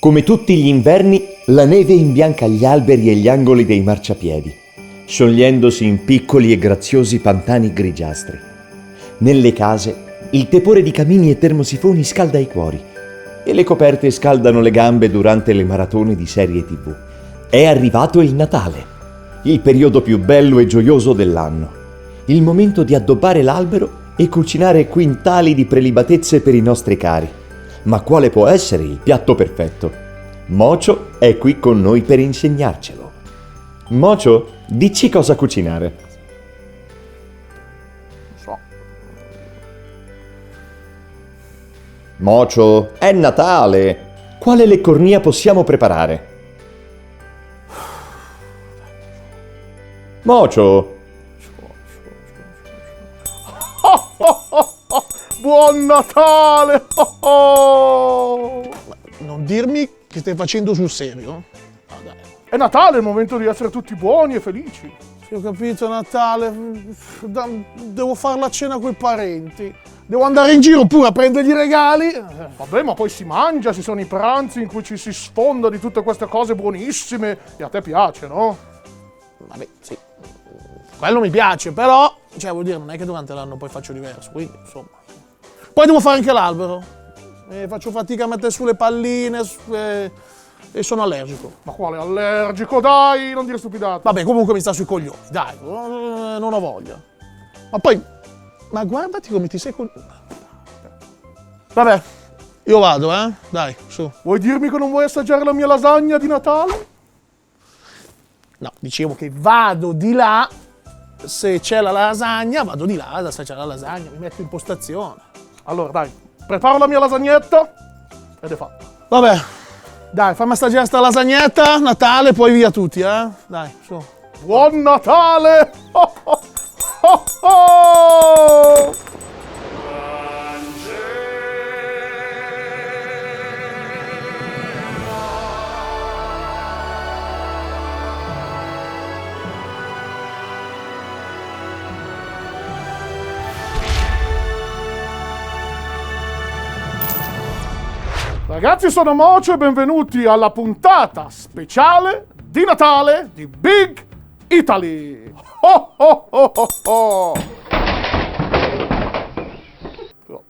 Come tutti gli inverni, la neve imbianca gli alberi e gli angoli dei marciapiedi, sciogliendosi in piccoli e graziosi pantani grigiastri. Nelle case, il tepore di camini e termosifoni scalda i cuori e le coperte scaldano le gambe durante le maratone di serie TV. È arrivato il Natale, il periodo più bello e gioioso dell'anno, il momento di addobbare l'albero e cucinare quintali di prelibatezze per i nostri cari. Ma quale può essere il piatto perfetto? Mocio è qui con noi per insegnarcelo. Mocio, dici cosa cucinare. Non so. Mocio, è Natale! Quale leccornia possiamo preparare? Mocio! Buon Natale! Non dirmi che stai facendo sul serio? È Natale, è il momento di essere tutti buoni e felici. Sì, ho capito, Natale. Devo fare la cena coi parenti. Devo andare in giro pure a prendergli i regali. Vabbè, ma poi si mangia, ci sono i pranzi in cui ci si sfonda di tutte queste cose buonissime. E a te piace, no? Vabbè, sì. Quello mi piace, però, cioè, vuol dire, non è che durante l'anno poi faccio diverso, quindi, insomma. Poi devo fare anche l'albero. Faccio fatica a mettere su le palline e sono allergico. Ma quale allergico? Dai, non dire stupidate. Vabbè, comunque mi sta sui coglioni, dai, non ho voglia. Ma poi, ma guardati come ti sei Vabbè, io vado, dai, su. Vuoi dirmi che non vuoi assaggiare la mia lasagna di Natale? No, dicevo che vado di là, se c'è la lasagna, vado di là ad assaggiare la lasagna, mi metto in postazione. Allora, dai, preparo la mia lasagnetta ed è fatto. Vabbè, dai, fammi assaggiare sta lasagnetta, Natale, poi via tutti, Dai, su. Buon Natale! Oh, oh, oh, oh! Ragazzi, sono Mocio e benvenuti alla puntata speciale di Natale di Big Italy. Oh, oh, oh, oh, oh.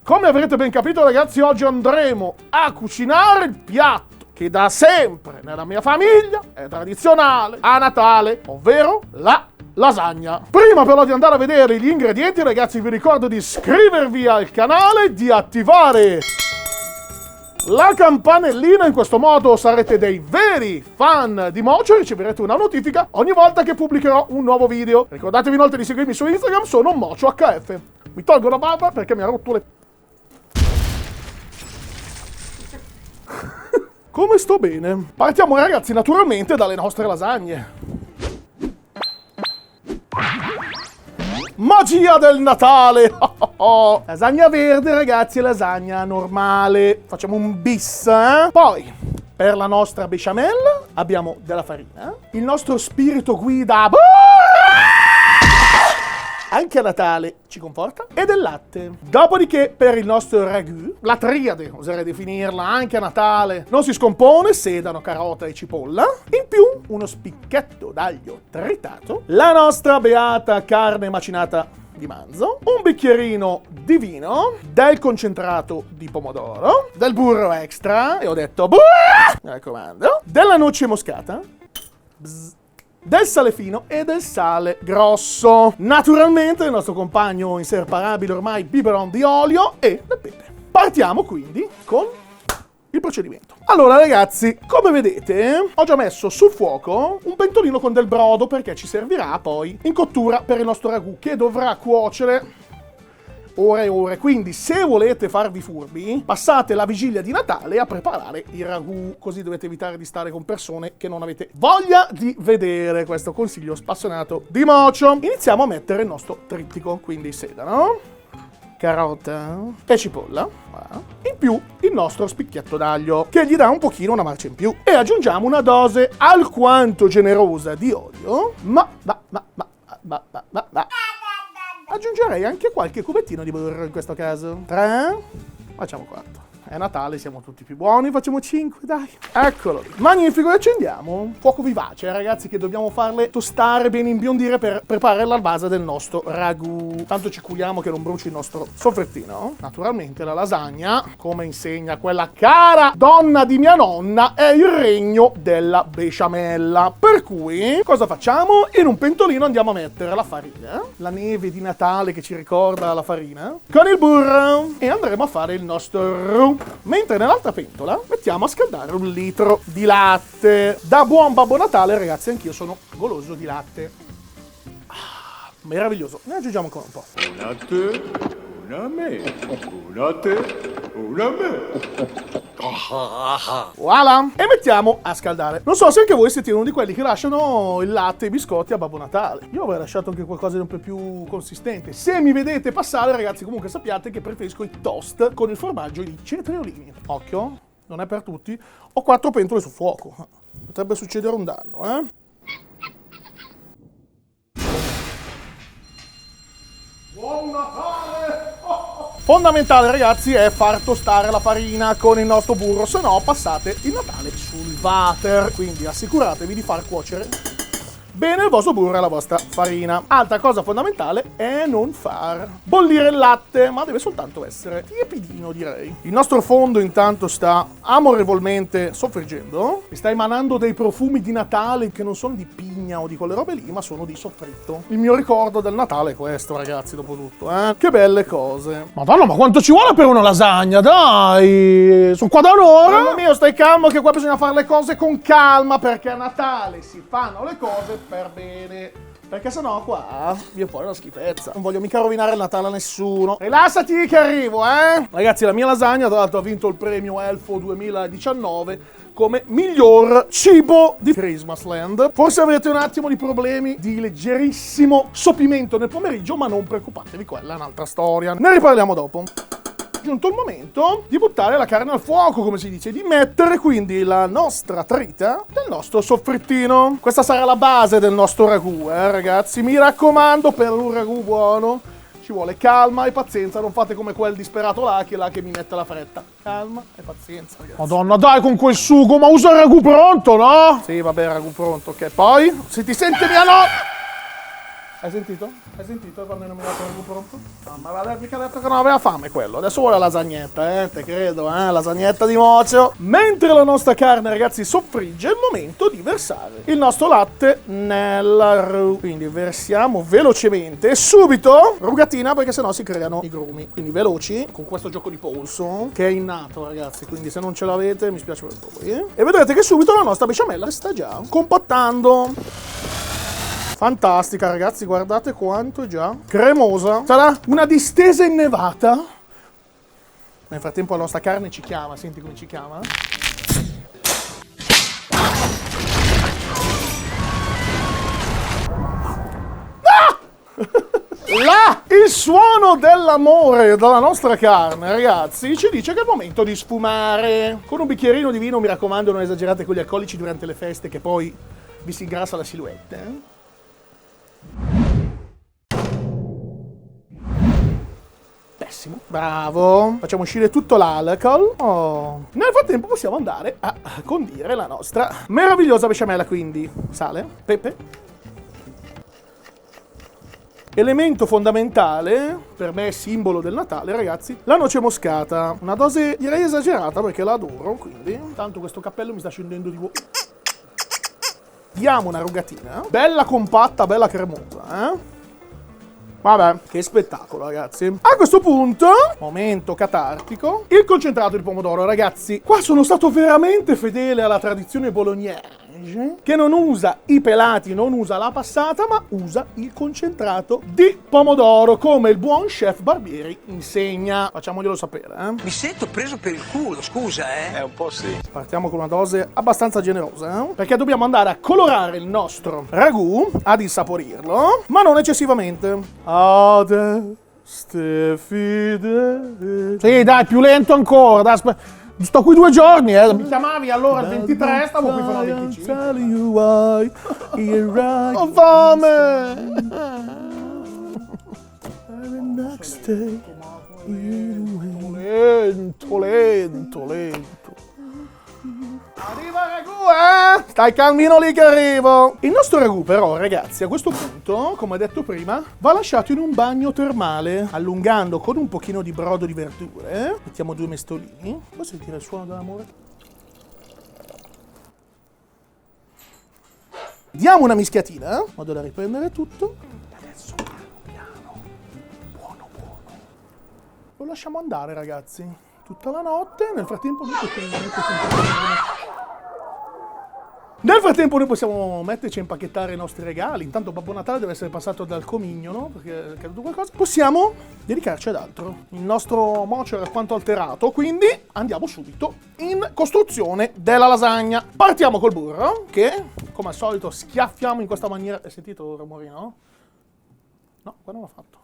Come avrete ben capito, ragazzi, oggi andremo a cucinare il piatto che da sempre nella mia famiglia è tradizionale a Natale, ovvero la lasagna. Prima però di andare a vedere gli ingredienti, ragazzi, vi ricordo di iscrivervi al canale, di attivare la campanellina, in questo modo sarete dei veri fan di Mocio e riceverete una notifica ogni volta che pubblicherò un nuovo video. Ricordatevi inoltre di seguirmi su Instagram, sono MocioHF. Mi tolgo la barba perché mi ha rotto le... Come sto bene? Partiamo, ragazzi, naturalmente dalle nostre lasagne. Magia del Natale! Lasagna verde, ragazzi, e lasagna normale. Facciamo un bis, Poi, per la nostra besciamella, abbiamo della farina. Il nostro spirito guida... anche a Natale ci conforta, e del latte. Dopodiché, per il nostro ragù, la triade, oserei definirla, anche a Natale, non si scompone, sedano, carota e cipolla. In più, uno spicchetto d'aglio tritato, la nostra beata carne macinata di manzo, un bicchierino di vino, del concentrato di pomodoro, del burro extra, e ho detto mi raccomando, della noce moscata, del sale fino e del sale grosso. Naturalmente il nostro compagno inseparabile ormai biberon di olio e del pepe. Partiamo quindi con il procedimento. Allora, ragazzi, come vedete ho già messo sul fuoco un pentolino con del brodo perché ci servirà poi in cottura per il nostro ragù, che dovrà cuocere ore e ore. Quindi, se volete farvi furbi, passate la vigilia di Natale a preparare il ragù, così dovete evitare di stare con persone che non avete voglia di vedere. Questo consiglio spassionato di Mocio. Iniziamo a mettere il nostro trittico, quindi sedano, carota e cipolla. In più il nostro spicchietto d'aglio, che gli dà un pochino una marcia in più. E aggiungiamo una dose alquanto generosa di olio, aggiungerei anche qualche cubettino di burro in questo caso. 3, facciamo 4. È Natale, siamo tutti più buoni, facciamo 5, dai. Eccolo lì. Magnifico, e accendiamo. Fuoco vivace, ragazzi, che dobbiamo farle tostare, bene imbiondire per preparare la base del nostro ragù. Tanto ci culiamo che non bruci il nostro soffrettino. Naturalmente la lasagna, come insegna quella cara donna di mia nonna, è il regno della besciamella. Per cui, cosa facciamo? In un pentolino andiamo a mettere la farina, la neve di Natale che ci ricorda la farina, con il burro, e andremo a fare il nostro roux. Mentre nell'altra pentola mettiamo a scaldare 1 litro di latte. Da buon Babbo Natale, ragazzi, anch'io sono goloso di latte. Meraviglioso. Ne aggiungiamo ancora un po'. Un a te, una a me, una a te, una a me. Voilà! E mettiamo a scaldare. Non so se anche voi siete uno di quelli che lasciano il latte e i biscotti a Babbo Natale. Io avrei lasciato anche qualcosa di un po' più consistente. Se mi vedete passare, ragazzi, comunque sappiate che preferisco i toast con il formaggio e i cetriolini. Occhio, non è per tutti. Ho 4 pentole su fuoco. Potrebbe succedere un danno, Buon Natale! Fondamentale, ragazzi, è far tostare la farina con il nostro burro, se no passate il Natale sul water. Quindi assicuratevi di far cuocere bene il vostro burro e la vostra farina. Altra cosa fondamentale è non far bollire il latte, ma deve soltanto essere tiepidino, direi. Il nostro fondo intanto sta amorevolmente soffriggendo e sta emanando dei profumi di Natale che non sono di pigna o di quelle robe lì, ma sono di soffritto. Il mio ricordo del Natale è questo, ragazzi, dopo tutto, Che belle cose. Madonna, ma quanto ci vuole per una lasagna, dai! Sono qua da un'ora! Mamma mia, stai calmo che qua bisogna fare le cose con calma, perché a Natale si fanno le cose per bene, perché sennò qua viene fuori una schifezza. Non voglio mica rovinare il Natale a nessuno. Rilassati che arrivo, Ragazzi, la mia lasagna tra l'altro ha vinto il premio Elfo 2019 come miglior cibo di Christmasland. Forse avrete un attimo di problemi di leggerissimo sopimento nel pomeriggio, ma non preoccupatevi, quella è un'altra storia. Ne riparliamo dopo. È giunto il momento di buttare la carne al fuoco, come si dice, di mettere quindi la nostra trita del nostro soffrittino. Questa sarà la base del nostro ragù, ragazzi. Mi raccomando, per un ragù buono ci vuole calma e pazienza. Non fate come quel disperato là che mi mette la fretta. Calma e pazienza, ragazzi. Madonna, dai con quel sugo, ma usa il ragù pronto, no? Sì, vabbè, il ragù pronto, ok. Poi, se ti senti mia no... Hai sentito? Hai sentito quando hai nominato il ragù pronto? No, ma aveva mica detto che non aveva fame quello. Adesso vuole la lasagnetta, te credo, lasagnetta di mocio. Mentre la nostra carne, ragazzi, soffrigge, è il momento di versare il nostro latte nel roux. Quindi versiamo velocemente e subito rugatina, perché sennò si creano i grumi. Quindi veloci, con questo gioco di polso, che è innato, ragazzi. Quindi se non ce l'avete, mi spiace per voi. E vedrete che subito la nostra besciamella sta già compattando. Fantastica, ragazzi, guardate quanto è già cremosa. Sarà una distesa innevata. Nel frattempo la nostra carne ci chiama, senti come ci chiama? Là, il suono dell'amore dalla nostra carne, ragazzi, ci dice che è il momento di sfumare. Con un bicchierino di vino, mi raccomando, non esagerate con gli alcolici durante le feste, che poi vi si ingrassa la silhouette, Pessimo. Bravo. Facciamo uscire tutto l'alcol. Nel frattempo possiamo andare a condire la nostra meravigliosa besciamella, quindi sale, pepe. Elemento fondamentale, per me simbolo del Natale, ragazzi, la noce moscata. Una dose direi esagerata perché la adoro, quindi tanto questo cappello mi sta scendendo di vuoto. Diamo una rugatina, bella compatta, bella cremosa, Vabbè, che spettacolo, ragazzi. A questo punto, momento catartico, il concentrato di pomodoro, ragazzi. Qua sono stato veramente fedele alla tradizione bolognese, che non usa i pelati, non usa la passata, ma usa il concentrato di pomodoro, come il buon chef Barbieri insegna. Facciamoglielo sapere, Mi sento preso per il culo, scusa, Un po' sì. Partiamo con una dose abbastanza generosa, perché dobbiamo andare a colorare il nostro ragù, ad insaporirlo, ma non eccessivamente. Adeste fide. Sì, dai, più lento ancora, dai, sto qui 2 giorni, Mi chiamavi allora il 23, stavo qui fino al 25. Ho fame! Lento, lento, lento. Arriva il ragù, eh? Stai calmino lì che arrivo. Il nostro ragù però, ragazzi, a questo punto, come detto prima, va lasciato in un bagno termale, allungando con un pochino di brodo di verdure. Mettiamo 2 mestolini. Puoi sentire il suono dell'amore? Diamo una mischiatina, in modo da riprendere tutto. Adesso piano, buono, buono. Lo lasciamo andare, ragazzi, tutta la notte. Nel frattempo noi possiamo metterci a impacchettare i nostri regali. Intanto Babbo Natale deve essere passato dal comigno, no? Perché è caduto qualcosa. Possiamo dedicarci ad altro. Il nostro mocio era alquanto alterato, quindi andiamo subito in costruzione della lasagna. Partiamo col burro, che come al solito schiaffiamo in questa maniera. Hai sentito il rumorino? No, qua non l'ho fatto.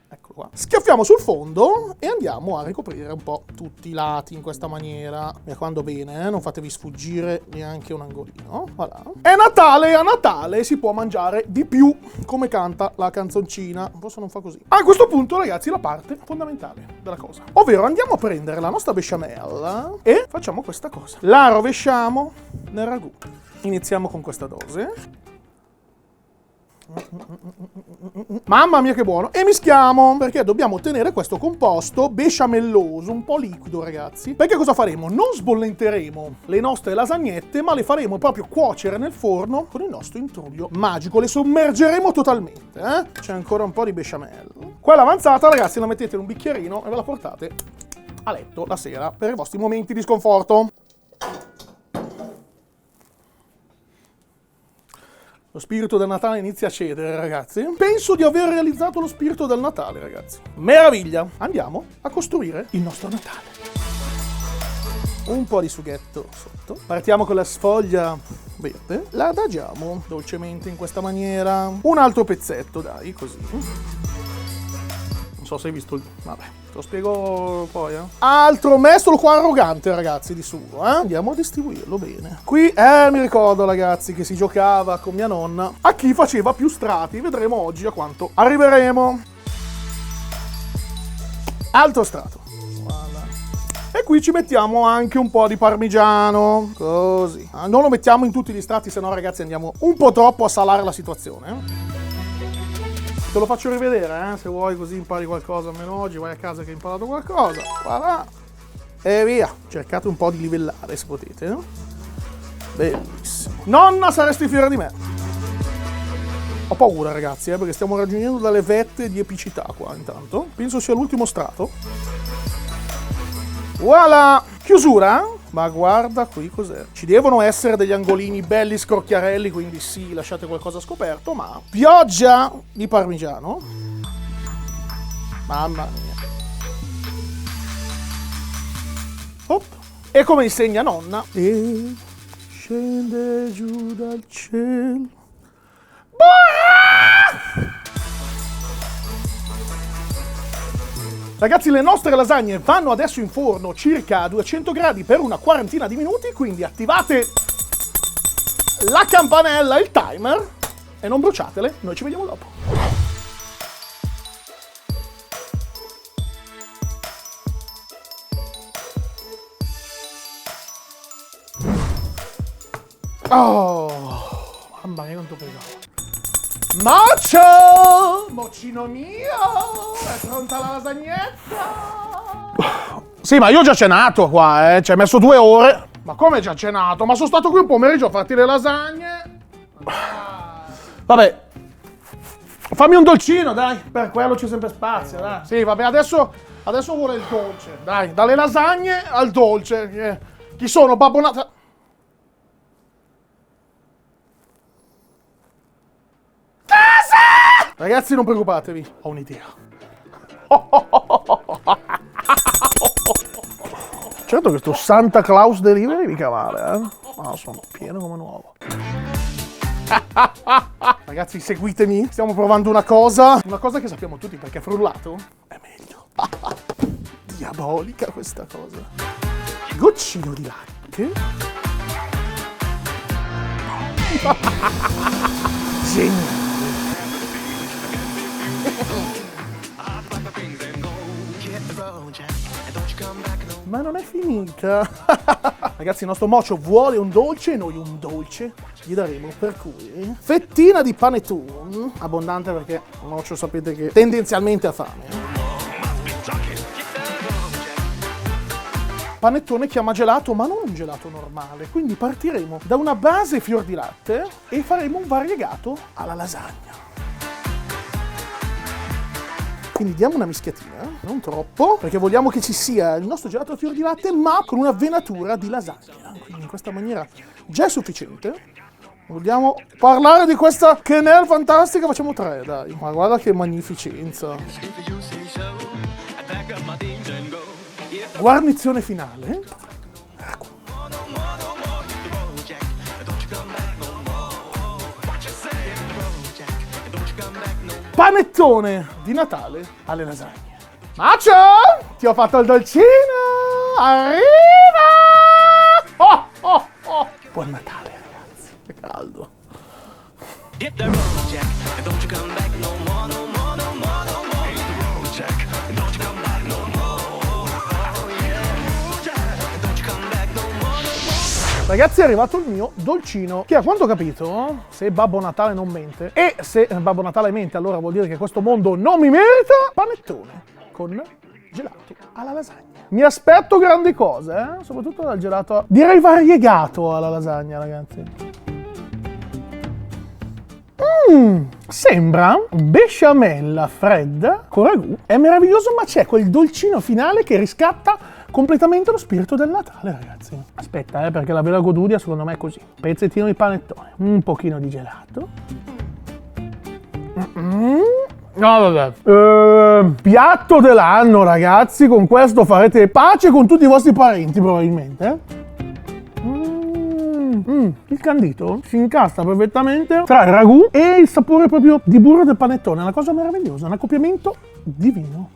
Eccolo qua. Schiaffiamo sul fondo e andiamo a ricoprire un po' tutti i lati in questa maniera. Mi raccomando bene, non fatevi sfuggire neanche un angolino. Voilà. È Natale, a Natale si può mangiare di più, come canta la canzoncina. Forse non fa così. A questo punto, ragazzi, la parte fondamentale della cosa. Ovvero andiamo a prendere la nostra besciamella e facciamo questa cosa. La rovesciamo nel ragù. Iniziamo con questa dose. Mamma mia che buono. E mischiamo, perché dobbiamo ottenere questo composto besciamelloso, un po' liquido, ragazzi. Perché cosa faremo? Non sbollenteremo le nostre lasagnette, ma le faremo proprio cuocere nel forno con il nostro intruglio magico. Le sommergeremo totalmente, C'è ancora un po' di besciamella. Quella avanzata, ragazzi, la mettete in un bicchierino e ve la portate a letto la sera per i vostri momenti di sconforto. Lo spirito del Natale inizia a cedere, ragazzi. Penso di aver realizzato lo spirito del Natale, ragazzi. Meraviglia! Andiamo a costruire il nostro Natale. Un po' di sughetto sotto. Partiamo con la sfoglia verde. La adagiamo dolcemente in questa maniera. Un altro pezzetto, dai, così. Non so se hai visto il... Vabbè, te lo spiego poi, Altro mestolo qua arrogante, ragazzi, di suo, Andiamo a distribuirlo bene. Qui, mi ricordo, ragazzi, che si giocava con mia nonna a chi faceva più strati. Vedremo oggi a quanto arriveremo. Altro strato. Voilà. E qui ci mettiamo anche un po' di parmigiano. Così. Non lo mettiamo in tutti gli strati, se no, ragazzi, andiamo un po' troppo a salare la situazione, Te lo faccio rivedere, se vuoi, così impari qualcosa. Almeno oggi vai a casa che hai imparato qualcosa. Voilà. E via. Cercate un po' di livellare, se potete, Bellissimo. Nonna, saresti fiera di me. Ho paura, ragazzi, perché stiamo raggiungendo delle vette di epicità qua, intanto. Penso sia l'ultimo strato. Voilà. Chiusura. Ma guarda qui cos'è. Ci devono essere degli angolini belli scrocchiarelli, quindi sì, lasciate qualcosa scoperto, ma pioggia di parmigiano. Mamma mia. Hop. E come insegna nonna. E scende giù dal cielo. Ragazzi, le nostre lasagne vanno adesso in forno circa a 200 gradi per una quarantina di minuti, quindi attivate la campanella, il timer, e non bruciatele. Noi ci vediamo dopo. Oh, mamma mia quanto pesava. Mocio! Mocino mio! È pronta la lasagnetta? Sì, ma io ho già cenato qua, Ci hai messo 2 ore. Ma come già cenato? Ma sono stato qui un pomeriggio a farti le lasagne. Vabbè. Fammi un dolcino, dai. Per quello c'è sempre spazio, dai. Sì, vabbè, adesso vuole il dolce. Dai, dalle lasagne al dolce. Chi sono? Babbo Natale? Ragazzi, non preoccupatevi, ho un'idea. Certo che sto Santa Claus Delivery mica male, Ma sono pieno come nuovo. Ragazzi, seguitemi. Stiamo provando una cosa che sappiamo tutti perché frullato è meglio. Diabolica questa cosa. Goccino di latte. Geniale. Ma non è finita. Ragazzi, il nostro Mocio vuole un dolce e noi un dolce gli daremo, per cui fettina di panettone, abbondante perché Mocio sapete che tendenzialmente ha fame. Panettone chiama gelato, ma non un gelato normale, quindi partiremo da una base fior di latte e faremo un variegato alla lasagna. Quindi diamo una mischiatina, non troppo, perché vogliamo che ci sia il nostro gelato a fior di latte, ma con una venatura di lasagna. Quindi in questa maniera già è sufficiente. Vogliamo parlare di questa quenelle fantastica? Facciamo 3, dai. Ma guarda che magnificenza. Guarnizione finale. Panettone di Natale alle lasagne. Macio, ti ho fatto il dolcino! Arriva! Oh, oh, oh! Buon Natale, ragazzi. È caldo. Ragazzi, è arrivato il mio dolcino, che a quanto ho capito, se Babbo Natale non mente, e se Babbo Natale mente, allora vuol dire che questo mondo non mi merita, panettone con gelato alla lasagna. Mi aspetto grandi cose, soprattutto dal gelato, direi variegato alla lasagna, ragazzi. Sembra besciamella fredda con ragù, è meraviglioso, ma c'è quel dolcino finale che riscatta completamente lo spirito del Natale, ragazzi. Aspetta, perché la vera goduria secondo me è così. Pezzettino di panettone, un pochino di gelato. No, vabbè. Piatto dell'anno, ragazzi. Con questo farete pace con tutti i vostri parenti, probabilmente. Il candito si incastra perfettamente tra il ragù e il sapore proprio di burro del panettone. È una cosa meravigliosa, un accoppiamento divino.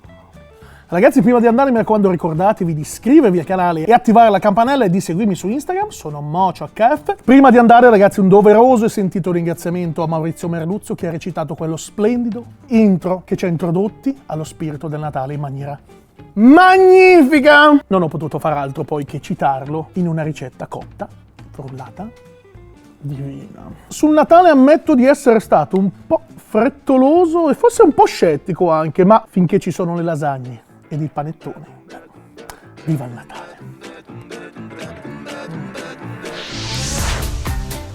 Ragazzi, prima di andare mi raccomando ricordatevi di iscrivervi al canale e attivare la campanella e di seguirmi su Instagram, sono MocioHF. Prima di andare, ragazzi, un doveroso e sentito ringraziamento a Maurizio Merluzzo che ha recitato quello splendido intro che ci ha introdotti allo spirito del Natale in maniera magnifica! Non ho potuto far altro poi che citarlo in una ricetta cotta, frullata, divina. Sul Natale ammetto di essere stato un po' frettoloso e forse un po' scettico anche, ma finché ci sono le lasagne ed il panettone, viva il Natale!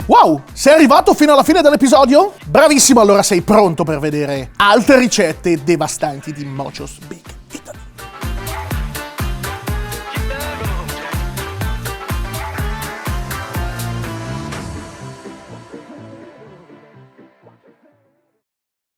Wow, sei arrivato fino alla fine dell'episodio? Bravissimo, allora sei pronto per vedere altre ricette devastanti di Mocio's Big